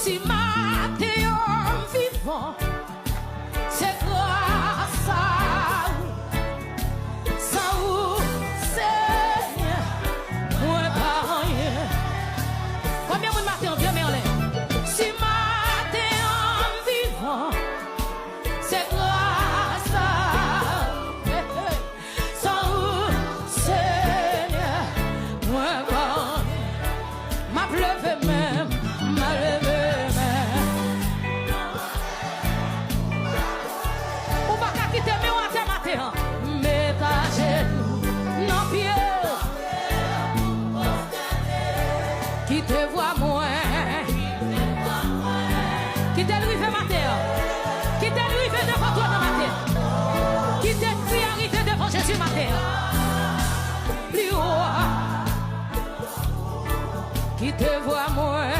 Si matin vivant, c'est grâce à vous. Sans vous, Seigneur, moi pas rien. Combien de matin vient merler? Si matin vivant, c'est grâce à vous. Sans vous, Seigneur, moi pas rien. M'a pleuvé même, m'a levé même. Ou pas qu'à quitter mes water matin. Mais ta genoux, non pied. Qui te voit moins. Qui te lui fait matin. Qui te lui fait devant toi dans matin. Qui te fait arriver devant Jésus matin. Plus haut. Qui te voit moins.